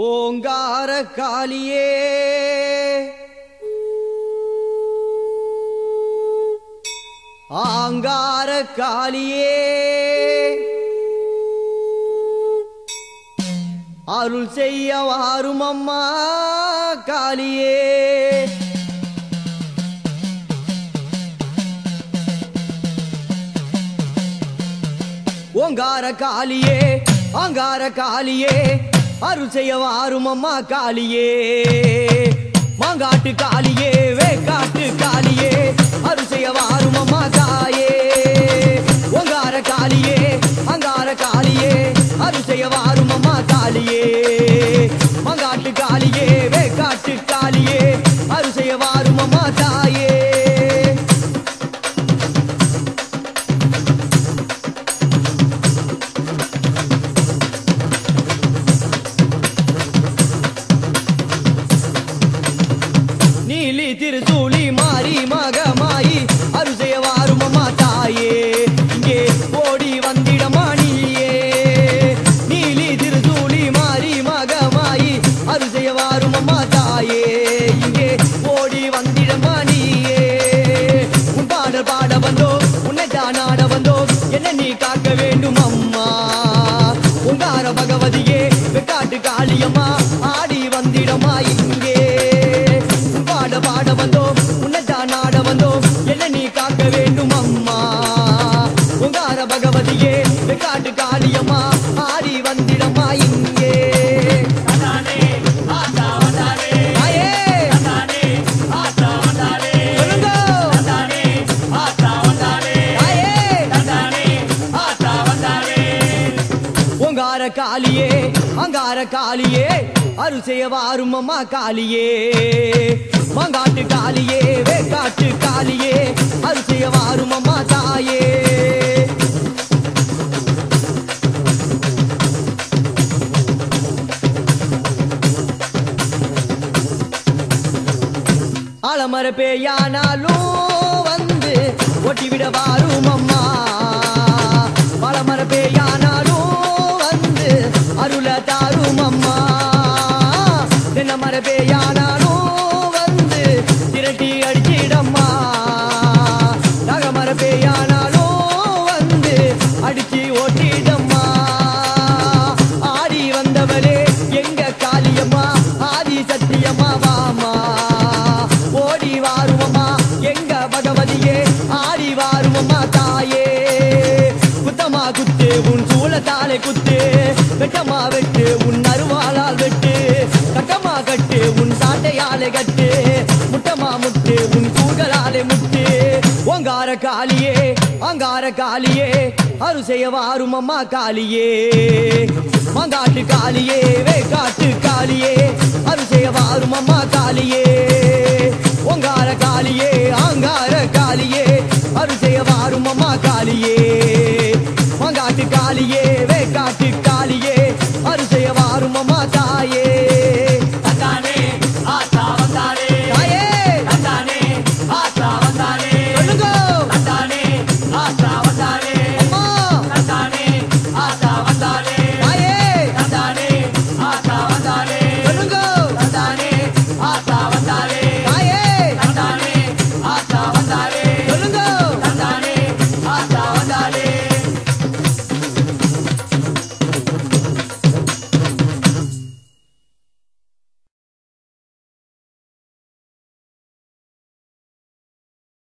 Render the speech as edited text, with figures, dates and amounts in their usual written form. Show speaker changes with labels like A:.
A: ஓங்கார காளியே ஆங்கார காளியே அருள் செய்ய வாரும் அம்மா காளியே ஓங்கார காளியே ஆங்கார காளியே அருள் செய்ய வாரும் அம்மா காளியே மாங்காட்டு காளியே வேக்காட்டு காளியே அருள் செய்ய வாரும் அம்மா தாயே ஓங்கார காளியே ஆங்கார காளியே அருள் செய்ய வாரும் அம்மா காளியே மாங்காட்டு காளியே வேக்காட்டு காளியே அருள் செய்ய வாரும் அம்மா தாயே நீலி திருசூலி மாறி மகமாயி அருள் செய்ய வாரும் அம்மா தாயே இங்கே ஓடி வந்திடமா நீயே நீலி திருசூலி மாறி மகமாயி அருள் செய்ய வாரும் அம்மா தாயே இங்கே ஓடி வந்திடமா நீயே உன் பாடல் பாட வந்தோம் உன்னை தான் ஆட வந்தோம் என்ன நீ காக்க வேண்டும் அம்மா உங்கார பகவதியே வெக்காட்டு காளியம்மா ஆடி வந்திடமா இங்கே பாட வந்தோம் உன்னை தான் ஆட வந்தோம் என்ன நீ காக்க வேண்டும் அம்மா உங்கார பகவதியே வெக்காட்டு காளியம்மா ஆடி வந்திடமா இங்கே ஓங்கார காளியே அங்கார காளியே அருள் செய்ய வாரும் அம்மா காளியே மாங்காட்டு காளியே வேக்காட்டு காளியே அருள் செய்ய வாரும் அம்மா தாயே ஆலமர பேயானாலும் வந்து ஒட்டிவிட வாரும் அம்மா ஆலமர பேயானாலும் வந்து அருள தாரும் அம்மா தென்னமர பேயானாலும் வந்து திரட்டி அடிச்சிடம்மா நகமர பேயானாலும் வந்து அடிச்சு ஓட்டிடம்மா ஆடி வந்தவளே எங்க காளியம்மா ஆதி சத்தியம்மா வாமா ஓடி வாருவம்மா எங்க பகவதியே ஆடி வாருவம்மா தாயே குத்தமா குத்து உன் சூளத்தாலே குத்து வெட்டமா வெட்டு உன் அருவாளால் வெட்டு கட்டமா கட்டு உன் சாட்டையாலே கட்டு முட்டமா முட்டு உன் கூகளாலே முட்டு ஓங்கார காளியே ஆங்கார காளியே அருள் செய்ய வாரும் அம்மா காளியே மாங்காட்டு காளியே வேக்காட்டு காளியே அருள் செய்ய வாரும் அம்மா காளியே ஓங்கார காளியே